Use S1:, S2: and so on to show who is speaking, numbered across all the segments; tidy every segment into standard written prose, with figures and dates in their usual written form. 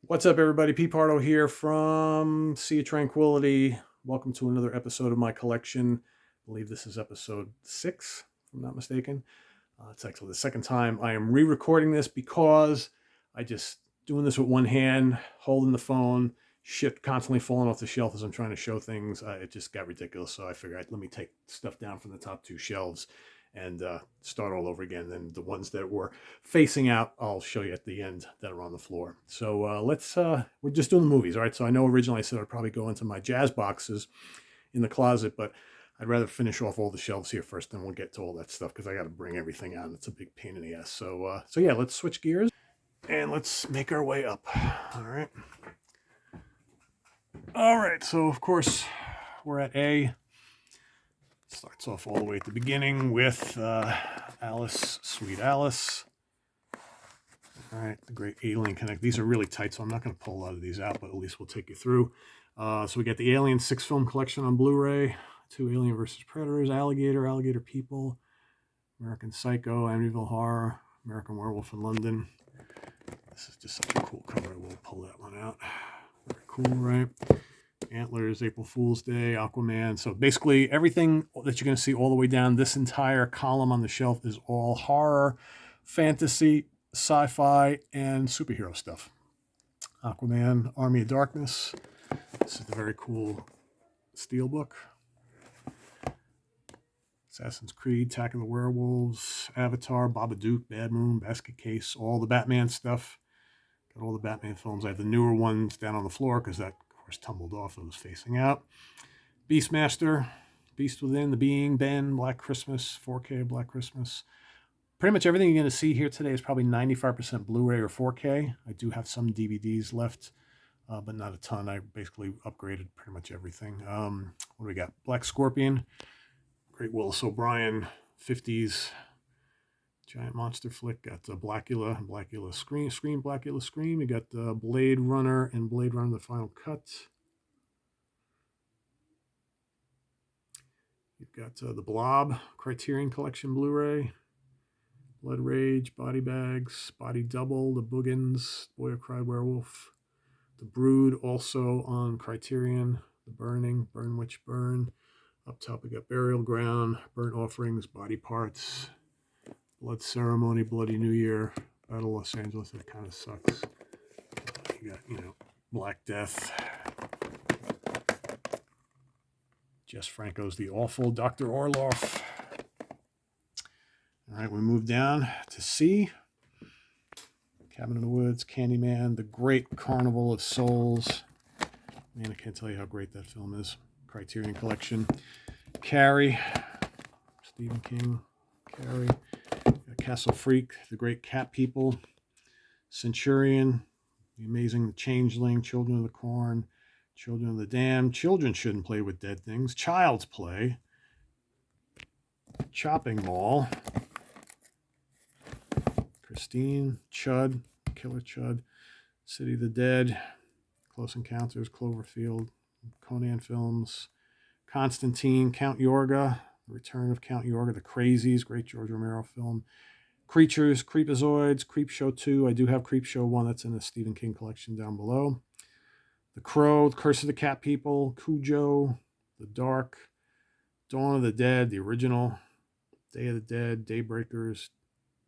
S1: What's up, everybody? Pete Pardo here from Sea of Tranquility. Welcome to another episode of my collection. I believe this is episode 6, if I'm not mistaken. It's actually the second time I am re-recording this because I just doing this with one hand, holding the phone, shit constantly falling off the shelf as I'm trying to show things. It just got ridiculous, so I figured let me take stuff down from the top two shelves and start all over again. Then the ones that were facing out, I'll show you at the end that are on the floor. So we're just doing the movies, all right? So I know originally I said I'd probably go into my jazz boxes in the closet, but I'd rather finish off all the shelves here first, then we'll get to all that stuff because I got to bring everything out. It's a big pain in the ass. So yeah, let's switch gears and let's make our way up. All right. All right. So of course we're at A. Starts off all the way at the beginning with Alice, Sweet Alice. All right, the Great Alien Connect. These are really tight, so I'm not going to pull a lot of these out, but at least we'll take you through. So we got the Alien 6-film collection on Blu-ray, 2 Alien vs. Predators, Alligator, Alligator People, American Psycho, Amityville Horror, American Werewolf in London. This is just such a cool cover. We'll pull that one out. Very cool, right? Antlers, April Fool's Day, Aquaman. So basically everything that you're going to see all the way down this entire column on the shelf is all horror, fantasy, sci-fi, and superhero stuff. Aquaman, Army of Darkness. This is the very cool steelbook. Assassin's Creed, Attack of the Werewolves, Avatar, Babadook, Bad Moon, Basket Case, all the Batman stuff. Got all the Batman films. I have the newer ones down on the floor because that, of course, tumbled off. It was facing out. Beastmaster, Beast Within, The Being, Ben, Black Christmas, 4K Black Christmas. Pretty much everything you're going to see here today is probably 95% Blu-ray or 4K. I do have some DVDs left, but not a ton. I basically upgraded pretty much everything. What do we got? Black Scorpion, Great Willis O'Brien, 50s giant monster flick. Got Blackula, Scream, Blackula Scream. You got Blade Runner and Blade Runner: The Final Cut. You've got The Blob, Criterion Collection Blu-ray. Blood Rage, Body Bags, Body Double, The Boogans, Boy Who Cried Werewolf. The Brood, also on Criterion. The Burning, Burn Witch Burn. Up top we got Burial Ground, Burnt Offerings, Body Parts, Blood Ceremony, Bloody New Year, Battle Los Angeles. That kind of sucks. You got, Black Death. Jess Franco's The Awful, Dr. Orloff. All right, we move down to C. Cabin in the Woods, Candyman, The Great Carnival of Souls. Man, I can't tell you how great that film is. Criterion Collection. Carrie, Stephen King. Carrie. Castle Freak, The Great Cat People. Centurion, The Amazing Changeling, Children of the Corn, Children of the Damned. Children Shouldn't Play with Dead Things. Child's Play. Chopping Mall. Christine, Chud, Killer Chud, City of the Dead, Close Encounters, Cloverfield, Conan films, Constantine, Count Yorga, The Return of Count Yorga, The Crazies, great George Romero film, Creatures, Creepazoids, Creepshow 2. I do have Creepshow 1 that's in the Stephen King collection down below. The Crow, Curse of the Cat People, Cujo, The Dark, Dawn of the Dead, the original, Day of the Dead, Daybreakers,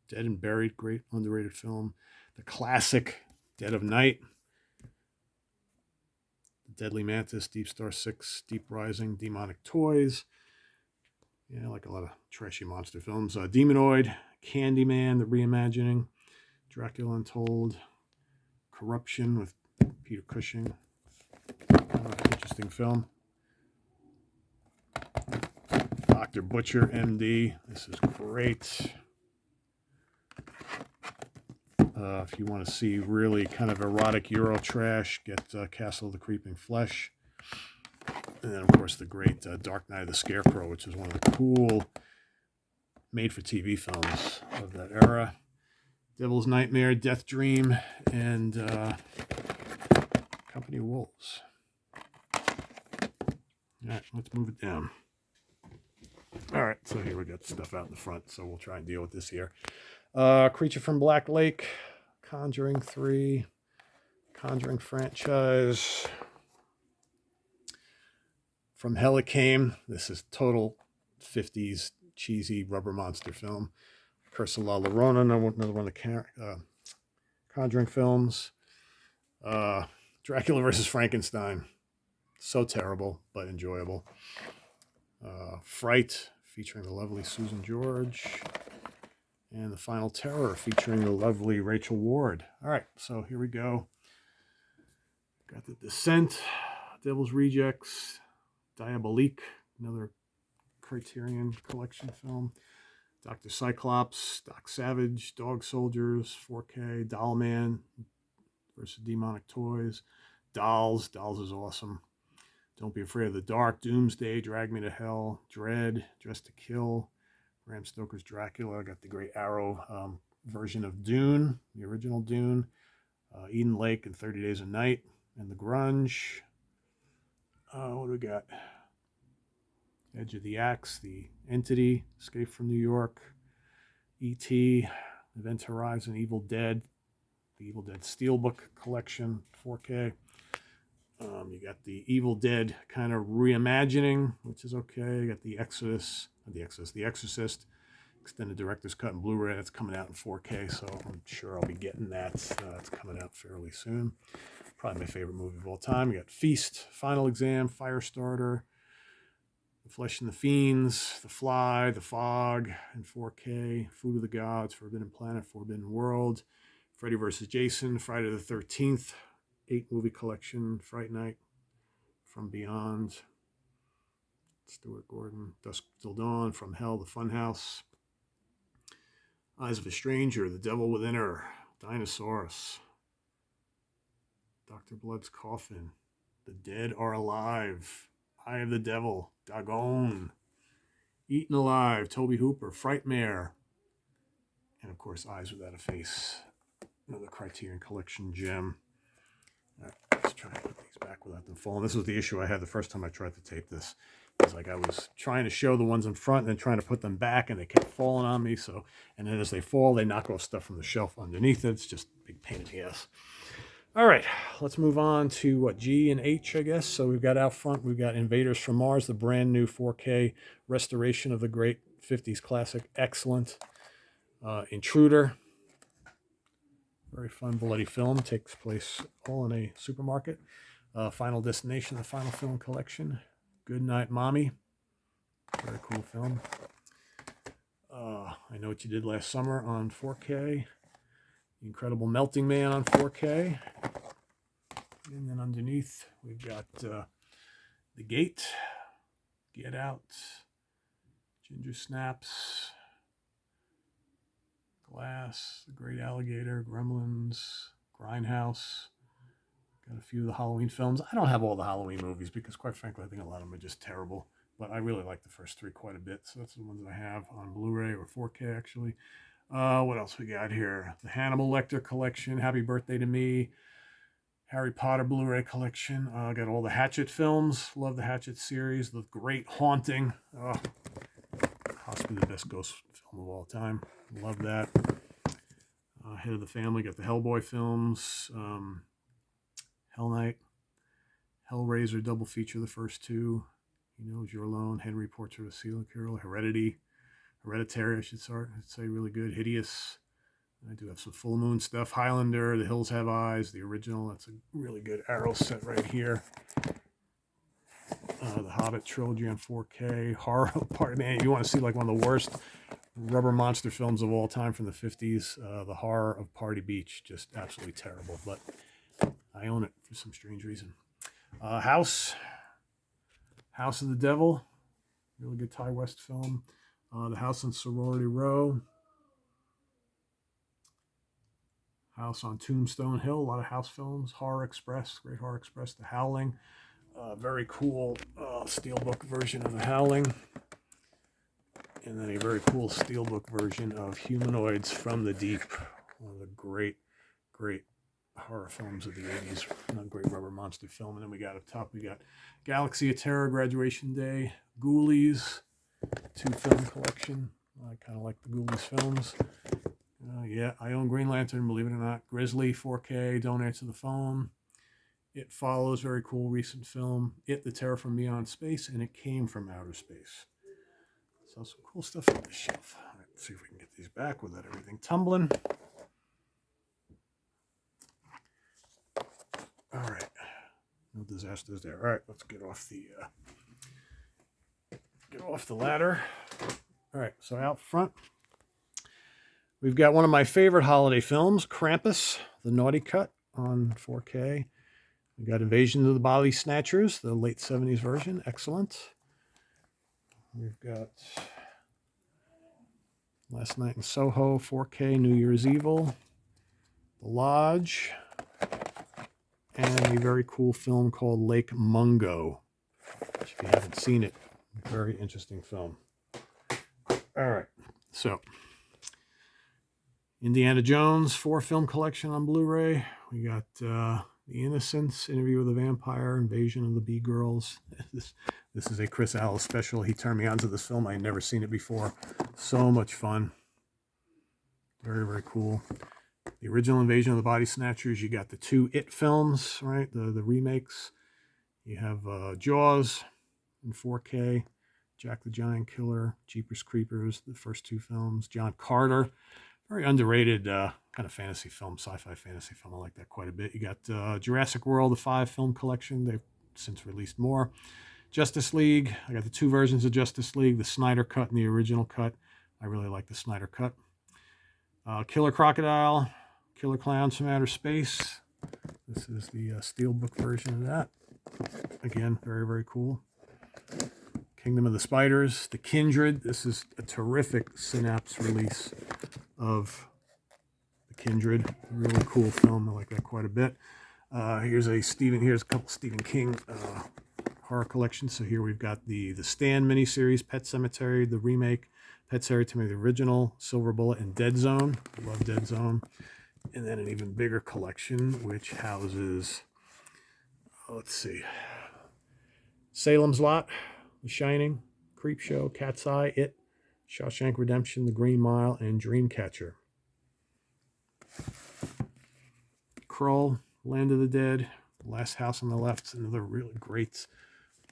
S1: Dead and Buried, great underrated film. The classic Dead of Night. The Deadly Mantis, Deep Star 6, Deep Rising, Demonic Toys. Yeah, I like a lot of trashy monster films. Demonoid, Candyman, The Reimagining, Dracula Untold, Corruption with Peter Cushing. Interesting film. Dr. Butcher, MD. This is great. If you want to see really kind of erotic Euro trash, get Castle of the Creeping Flesh. And then, of course, the great Dark Knight of the Scarecrow, which is one of the cool made-for-TV films of that era. Devil's Nightmare, Death Dream, and Company of Wolves. All right, let's move it down. All right, so here we got stuff out in the front, so we'll try and deal with this here. Creature from Black Lake, Conjuring 3, Conjuring franchise. From Hell It Came. This is total 50s cheesy rubber monster film. Curse of La Llorona, another one of the Conjuring films. Dracula versus Frankenstein. So terrible, but enjoyable. Fright, featuring the lovely Susan George. And The Final Terror, featuring the lovely Rachel Ward. All right, so here we go. Got The Descent, Devil's Rejects, Diabolique, another Criterion Collection film. Dr. Cyclops, Doc Savage, Dog Soldiers, 4K, Doll Man versus Demonic Toys, Dolls is awesome. Don't Be Afraid of the Dark, Doomsday, Drag Me to Hell, Dread, Dress to Kill, Bram Stoker's Dracula. I got the Great Arrow version of Dune, the original Dune, Eden Lake and 30 Days a Night, and The Grunge. What do we got? Edge of the Axe, The Entity, Escape from New York, E.T., Event Horizon, Evil Dead, the Evil Dead Steelbook Collection, 4K. You got the Evil Dead kind of reimagining, which is okay. You got The Exorcist, Extended Director's Cut and Blu-ray. That's coming out in 4K, so I'm sure I'll be getting that. It's coming out fairly soon. Probably my favorite movie of all time. You got Feast, Final Exam, Firestarter, The Flesh and the Fiends, The Fly, The Fog in 4K, Food of the Gods, Forbidden Planet, Forbidden World, Freddy vs. Jason, Friday the 13th, 8-movie collection, Fright Night, From Beyond, Stuart Gordon, Dusk Till Dawn, From Hell, The Funhouse, Eyes of a Stranger, The Devil Within Her, Dinosaurus, Dr. Blood's Coffin, The Dead Are Alive, Eye of the Devil, Dagon, Eaten Alive, Toby Hooper, Frightmare, and of course Eyes Without a Face, another Criterion Collection gem. All right, let's try and put these back without them falling. This was the issue I had the first time I tried to tape this. It's like I was trying to show the ones in front and then trying to put them back, and they kept falling on me. So, and then as they fall, they knock off stuff from the shelf underneath it. It's just a big pain in the ass. All right, let's move on to what, G and H, I guess. So we've got out front, we've got Invaders from Mars, the brand new 4K restoration of the great 50s classic. Excellent. Intruder, very fun, bloody film. Takes place all in a supermarket. Final Destination, the Final Film Collection. Good Night, Mommy. Very cool film. I Know What You Did Last Summer on 4K. The Incredible Melting Man on 4K. And then underneath, we've got The Gate, Get Out, Ginger Snaps, Glass, The Great Alligator, Gremlins, Grindhouse. Got a few of the Halloween films. I don't have all the Halloween movies because, quite frankly, I think a lot of them are just terrible. But I really like the first three quite a bit. So that's the ones that I have on Blu-ray or 4K, actually. What else we got here? The Hannibal Lecter collection, Happy Birthday to Me, Harry Potter Blu-ray collection. I got all the Hatchet films. Love the Hatchet series. The Great Haunting. Possibly the best ghost film of all time. Love that. Head of the Family. Got the Hellboy films. Hell Night. Hellraiser double feature, the first two. You Know You're Alone. Henry Portrait of a Serial Killer. Hereditary, I should say, really good. Hideous. I do have some Full Moon stuff. Highlander, The Hills Have Eyes, the original. That's a really good Arrow set right here. The Hobbit trilogy on 4K. Horror Party. Man, you want to see like one of the worst rubber monster films of all time from the 50s. The Horror of Party Beach. Just absolutely terrible. But I own it for some strange reason. House of the Devil. Really good Ty West film. The House on Sorority Row. House on Tombstone Hill. A lot of house films. Horror Express. Great Horror Express. The Howling. Very cool steelbook version of The Howling. And then a very cool steelbook version of Humanoids from the Deep. One of the great horror films of the 80s. Another great rubber monster film. And then we got up top, we got Galaxy of Terror, Graduation Day, Ghoulies, 2-film collection. I kind of like the Ghoulies films. Yeah, I own Green Lantern, believe it or not. Grizzly, 4K, Don't Answer the Phone. It Follows, very cool recent film. It, The Terror from Beyond Space, and It Came from Outer Space. So some cool stuff on the shelf. All right, let's see if we can get these back without everything tumbling. All right, no disasters there. All right, let's get off the ladder. All right, so out front, we've got one of my favorite holiday films, Krampus, the Naughty Cut on 4K. We got Invasion of the Body Snatchers, the late 70s version. Excellent. We've got Last Night in Soho, 4K, New Year's Evil, The Lodge, and a very cool film called Lake Mungo, which if you haven't seen it, very interesting film. All right, so Indiana Jones 4-film collection on Blu-ray. We got The Innocents, Interview with a Vampire, Invasion of the Bee Girls. This is a Chris Allen special. He turned me on to this film. I had never seen it before. So much fun. Very, very cool. The original Invasion of the Body Snatchers. You got the 2 It films, right? The remakes. You have Jaws in 4K. Jack the Giant Killer. Jeepers Creepers, the first 2 films. John Carter. Very underrated kind of fantasy film, sci-fi fantasy film. I like that quite a bit. You got Jurassic World, the 5-film collection. They've since released more. Justice League. I got the 2 versions of Justice League, the Snyder Cut and the original cut. I really like the Snyder Cut. Killer Crocodile, Killer Clowns from Outer Space. This is the Steelbook version of that. Again, very, very cool. Kingdom of the Spiders, The Kindred. This is a terrific Synapse release of The Kindred. Really cool film. I like that quite a bit. Here's a couple Stephen King horror collections. So here we've got the Stand miniseries, Pet Sematary, the remake, Pet Sematary, the original, Silver Bullet, and Dead Zone. I love Dead Zone. And then an even bigger collection, which houses, let's see, Salem's Lot, The Shining, Creepshow, Cat's Eye, It, Shawshank Redemption, The Green Mile, and Dreamcatcher. Krull, Land of the Dead, Last House on the Left, another really great,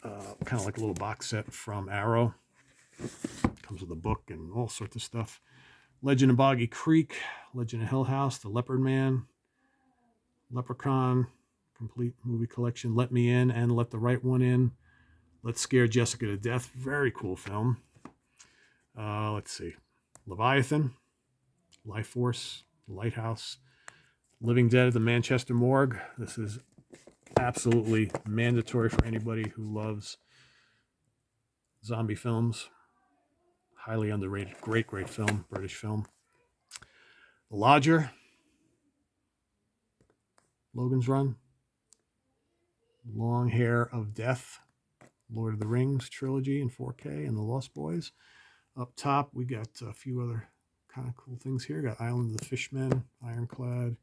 S1: kind of like a little box set from Arrow. Comes with a book and all sorts of stuff. Legend of Boggy Creek, Legend of Hill House, The Leopard Man, Leprechaun, complete movie collection, Let Me In and Let the Right One In, Let's Scare Jessica to Death, very cool film. Let's see, Leviathan, Life Force, Lighthouse, Living Dead at the Manchester Morgue. This is absolutely mandatory for anybody who loves zombie films. Highly underrated, great film, British film. The Lodger, Logan's Run, Long Hair of Death, Lord of the Rings trilogy in 4K, and The Lost Boys. Up top, we got a few other kind of cool things here. Got Island of the Fishmen, Ironclad,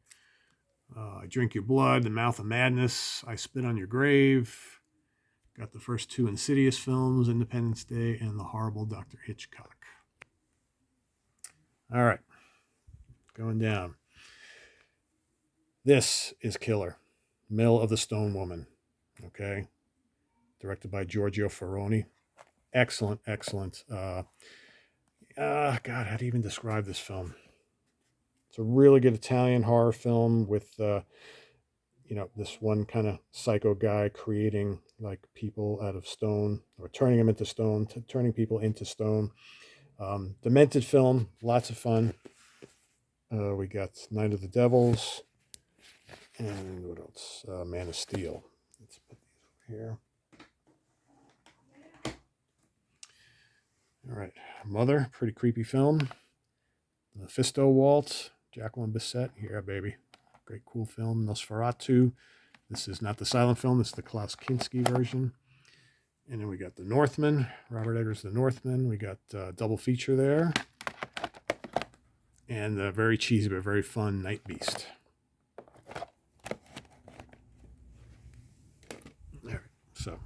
S1: I Drink Your Blood, The Mouth of Madness, I Spit on Your Grave. Got the first 2 Insidious films, Independence Day, and The Horrible Dr. Hitchcock. All right, going down. This is killer. Mill of the Stone Woman. Okay, directed by Giorgio Ferroni. Excellent, excellent. God, how do you even describe this film? It's a really good Italian horror film with, this one kind of psycho guy creating like people out of stone, or turning them into stone, turning people into stone. Demented film, lots of fun. We got Night of the Devils, and what else? Man of Steel. Let's put these over here. All right, Mother, pretty creepy film. The Fisto Waltz, Jacqueline Bisset. Yeah, baby. Great, cool film. Nosferatu. This is not the silent film. This is the Klaus Kinski version. And then we got The Northman. Robert Eggers' The Northman. We got double feature there. And the very cheesy but very fun Night Beast. There. So,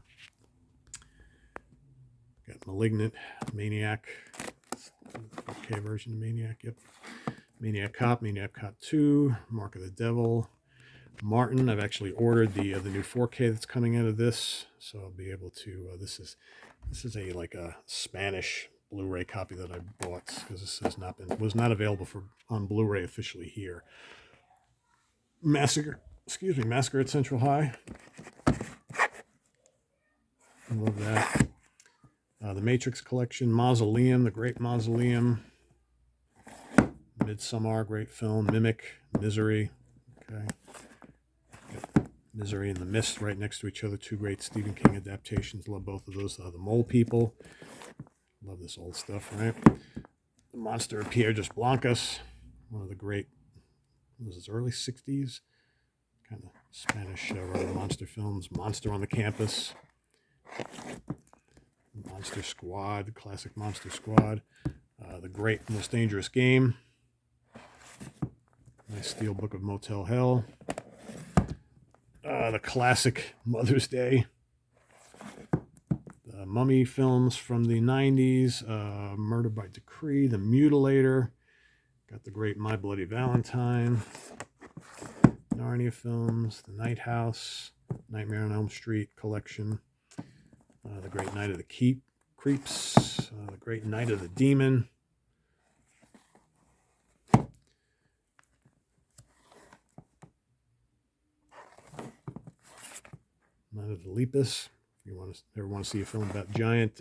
S1: got Malignant, Maniac. Okay, version of Maniac, yep. Maniac Cop 2, Mark of the Devil, Martin. I've actually ordered the new 4K that's coming out of this, so I'll be able to. This is a like a Spanish Blu-ray copy that I bought because this was not available on Blu-ray officially here. Massacre at Central High. I love that. The Matrix Collection, Mausoleum, The Great Mausoleum, Midsommar, great film, Mimic, Misery. Okay. Misery and The Mist right next to each other, two great Stephen King adaptations. Love both of those. The Mole People. Love this old stuff, right? The Monster of Pierre Blancas, one of the great, was it early 60s? Kind of Spanish monster films. Monster on the Campus. Monster Squad, classic Monster Squad. The Great Most Dangerous Game. Nice Steel Book of Motel Hell. The classic Mother's Day. The Mummy films from the 90s. Murder by Decree. The Mutilator. Got the great My Bloody Valentine. Narnia films. The Night House. Nightmare on Elm Street collection. The Great Night of the Creeps. The Great Night of the Demon. Night of the Lepus. If you ever want to see a film about giant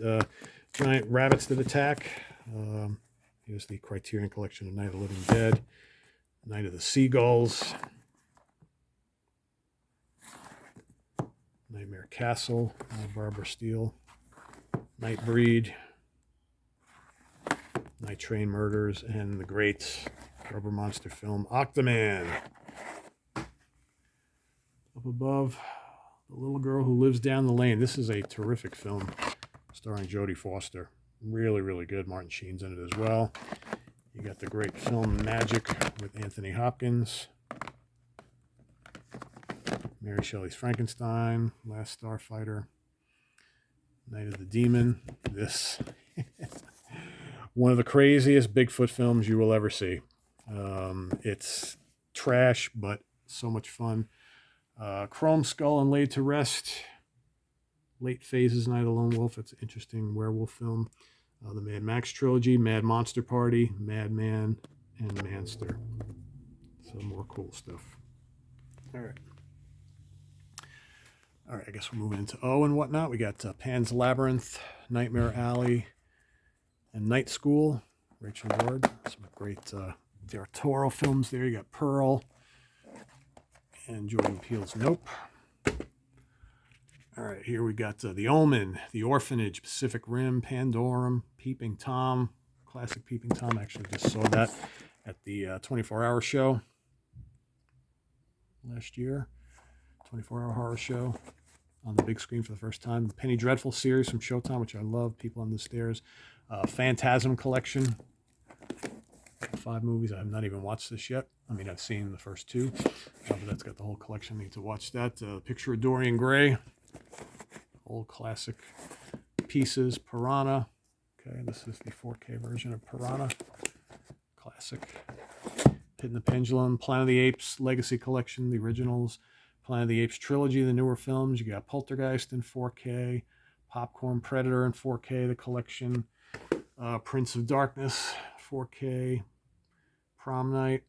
S1: rabbits that attack, here's the Criterion Collection of Night of the Living Dead. Night of the Seagulls. Nightmare Castle, Barbara Steele. Nightbreed. Night Train Murders, and the great rubber monster film, Octoman. Up above, The Little Girl Who Lives Down the Lane. This is a terrific film starring Jodie Foster. Really, really good. Martin Sheen's in it as well. You got the great film Magic with Anthony Hopkins. Mary Shelley's Frankenstein, Last Starfighter, Night of the Demon. This, one of the craziest Bigfoot films you will ever see. It's trash, but so much fun. Chrome Skull and Laid to Rest. Late Phases, Night of the Lone Wolf. It's an interesting werewolf film. The Mad Max trilogy, Mad Monster Party, Madman, and Manster. So more cool stuff. All right. All right, I guess we're moving into O and whatnot. We got Pan's Labyrinth, Nightmare Alley, and Night School. Rachel Ward. Some great Del Toro films there. You got Pearl and Jordan Peele's Nope. All right, here we got The Omen, The Orphanage, Pacific Rim, Pandorum, Peeping Tom, classic Peeping Tom. Actually just saw that at the 24-hour show last year. 24-hour horror show on the big screen for the first time. The Penny Dreadful series from Showtime, which I love. People on the Stairs. Phantasm Collection. 5 movies. I have not even watched this yet. I mean, I've seen the first 2, but that's got the whole collection. I need to watch that. Picture of Dorian Gray. Old classic pieces. Piranha. Okay, this is the 4K version of Piranha. Classic. Hidden the Pendulum. Planet of the Apes Legacy Collection. The originals. Planet of the Apes trilogy, the newer films. You got Poltergeist in 4K, Popcorn Predator in 4K, the collection, Prince of Darkness, 4K, Prom Night,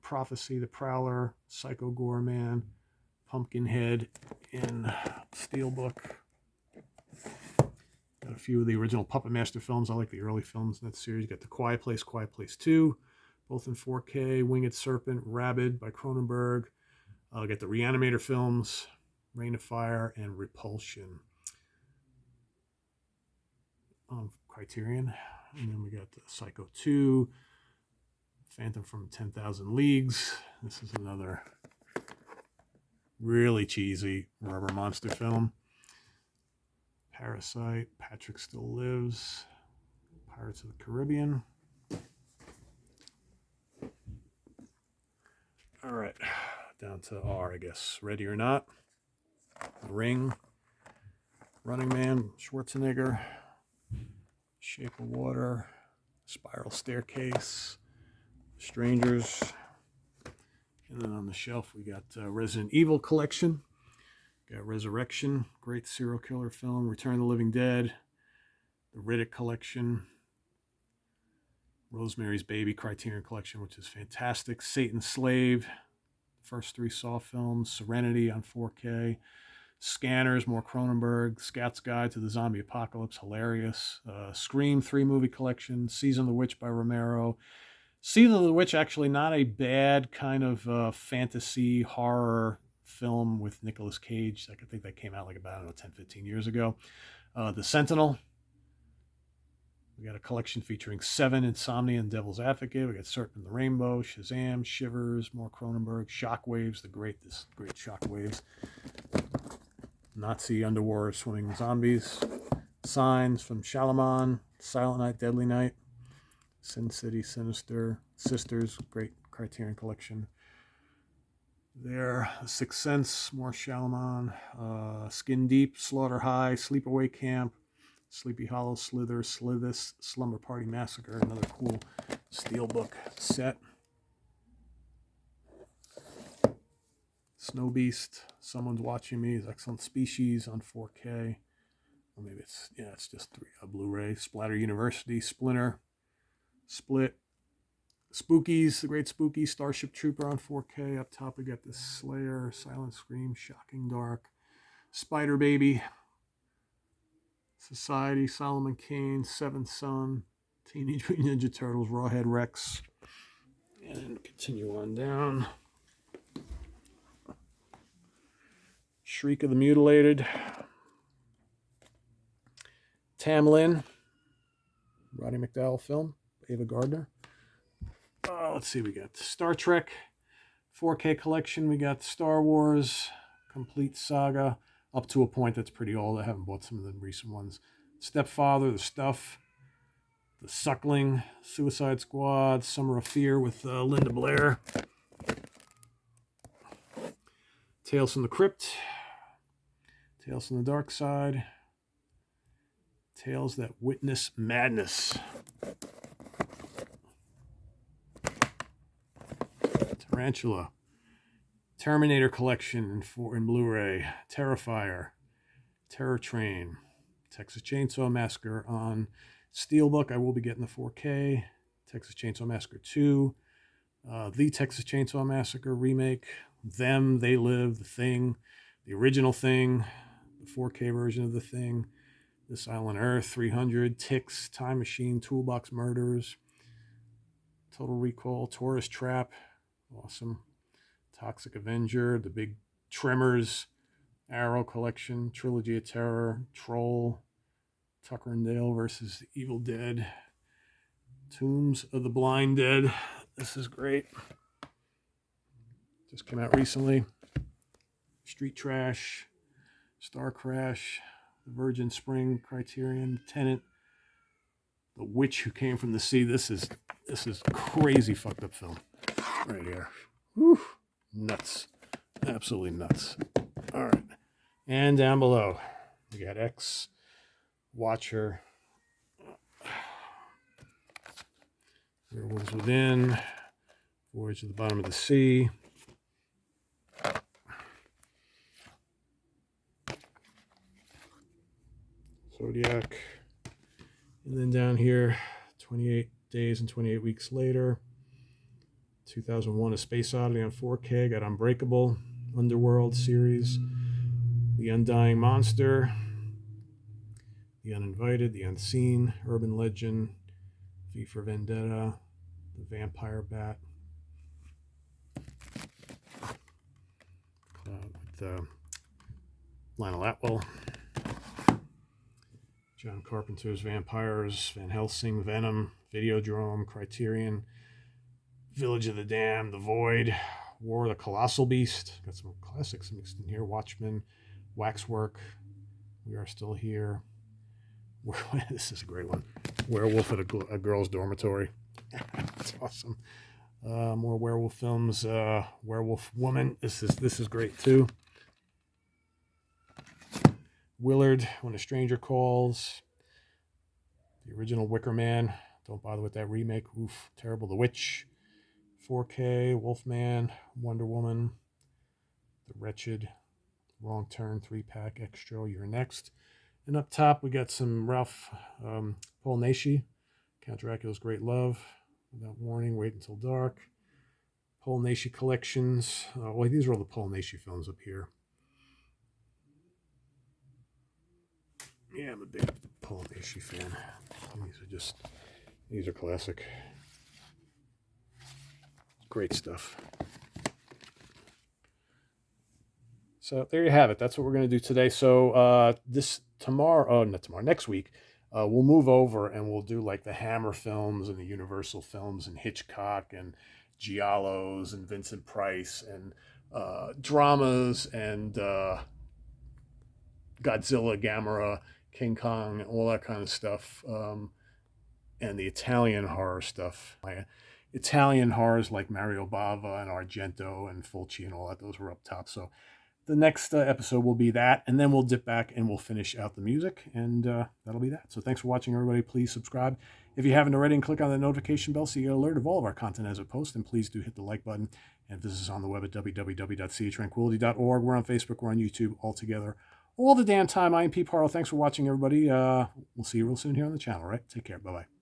S1: Prophecy, The Prowler, Psycho Goreman, Pumpkinhead in Steelbook. Got a few of the original Puppet Master films. I like the early films in that series. You got The Quiet Place 2, both in 4K, Winged Serpent, Rabid by Cronenberg. I'll get the Reanimator films, Reign of Fire, and Repulsion on Criterion. And then we got the Psycho 2, Phantom from 10,000 Leagues. This is another really cheesy rubber monster film. Parasite, Patrick Still Lives, Pirates of the Caribbean. All right. Down to R, I guess. Ready or Not, Ring, Running Man, Schwarzenegger, Shape of Water, Spiral Staircase, Strangers. And then on the shelf, we got Resident Evil collection. Got Resurrection, great serial killer film. Return of the Living Dead. The Riddick collection. Rosemary's Baby Criterion collection, which is fantastic. Satan's Slave. The first 3 Saw films. Serenity on 4K. Scanners, more Cronenberg. Scout's Guide to the Zombie Apocalypse, hilarious. Scream 3 movie collection. Season of the Witch by Romero. Season of the Witch, actually not a bad kind of fantasy horror film with Nicolas Cage. I think that came out like about, I don't know, 10, 15 years ago. The Sentinel. We got a collection featuring Seven, Insomnia, and Devil's Advocate. We got Serpent the Rainbow, Shazam, Shivers, more Cronenberg, Shockwaves, the great Shockwaves. Nazi underwater swimming zombies. Signs from Shalaman, Silent Night, Deadly Night. Sin City, Sinister, Sisters, great Criterion collection. There, Sixth Sense, more Shalaman, Skin Deep, Slaughter High, Sleepaway Camp, Sleepy Hollow, Slither, Slithis, Slumber Party Massacre, another cool steelbook set. Snow Beast, Someone's Watching Me, is Excellent Species on 4K. Or maybe it's just 3 Blu-ray. Splatter University, Splinter, Split, Spookies, the great Spooky, Starship Trooper on 4K. Up top we got the Slayer, Silent Scream, Shocking Dark, Spider Baby, Society, Solomon Kane, Seventh Son, Teenage Mutant Ninja Turtles, Rawhead Rex, and continue on down. Shriek of the Mutilated, Tamlin, Roddy McDowell film, Ava Gardner. Let's see, we got Star Trek 4K collection. We got Star Wars Complete Saga, up to a point that's pretty old. I haven't bought some of the recent ones. Stepfather, The Stuff, The Suckling, Suicide Squad, Summer of Fear with Linda Blair, Tales from the Crypt, Tales from the Dark Side, Tales That Witness Madness, Tarantula, Terminator Collection in Blu-ray, Terrifier, Terror Train, Texas Chainsaw Massacre on Steelbook. I will be getting the 4K. Texas Chainsaw Massacre 2, The Texas Chainsaw Massacre remake, Them, They Live, The Thing, the original Thing, the 4K version of The Thing, This Island Earth, 300, Ticks, Time Machine, Toolbox Murders, Total Recall, Tourist Trap, awesome, Toxic Avenger, The Big Tremors, Arrow Collection, Trilogy of Terror, Troll, Tucker and Dale versus the Evil Dead, Tombs of the Blind Dead. This is great. Just came out recently. Street Trash, Star Crash, The Virgin Spring, Criterion, Tenet, The Witch Who Came from the Sea. This is crazy fucked up film right here. Whew. Nuts. Absolutely nuts. All right. And down below, we got X, Watcher, Werewolves Within, Voyage to the Bottom of the Sea, Zodiac, and then down here, 28 Days and 28 Weeks Later, 2001 A Space Oddity on 4K, got Unbreakable, Underworld series, The Undying Monster, The Uninvited, The Unseen, Urban Legend, V for Vendetta, The Vampire Bat, with Lionel Atwell, John Carpenter's Vampires, Van Helsing, Venom, Videodrome, Criterion, Village of the Damned, The Void, War of the Colossal Beast. Got some classics mixed in here. Watchmen, Waxwork, We Are Still Here. This is a great one. Werewolf at a girl's dormitory. That's awesome. More werewolf films. Werewolf Woman. This is great too. Willard, When a Stranger Calls. The original Wicker Man. Don't bother with that remake. Oof, terrible. The Witch. 4K, Wolfman, Wonder Woman, The Wretched, Wrong Turn 3-pack extra. You're next. And up top, we got some Ralph Paul Naschy, Count Dracula's Great Love, Without Warning, Wait Until Dark, Paul Naschy collections. Well, these are all the Paul Naschy films up here. Yeah, I'm a big Paul Naschy fan. These are classic. Great stuff. So there you have it. That's what we're going to do today. So next week, we'll move over and we'll do like the Hammer films and the Universal films and Hitchcock and Giallos and Vincent Price and dramas and Godzilla, Gamera, King Kong, all that kind of stuff. And the Italian horror stuff. Italian horrors like Mario Bava and Argento and Fulci and all that. Those were up top. So the next episode will be that, and then we'll dip back and we'll finish out the music, and that'll be that. So thanks for watching, everybody. Please subscribe if you haven't already, and click on the notification bell so you get alert of all of our content as it posts. And please do hit the like button. And visit us on the web at www.seatranquility.org. We're on Facebook. We're on YouTube. All together, all the damn time. I am Pete Pardo. Thanks for watching, everybody. We'll see you real soon here on the channel. Right? Take care. Bye bye.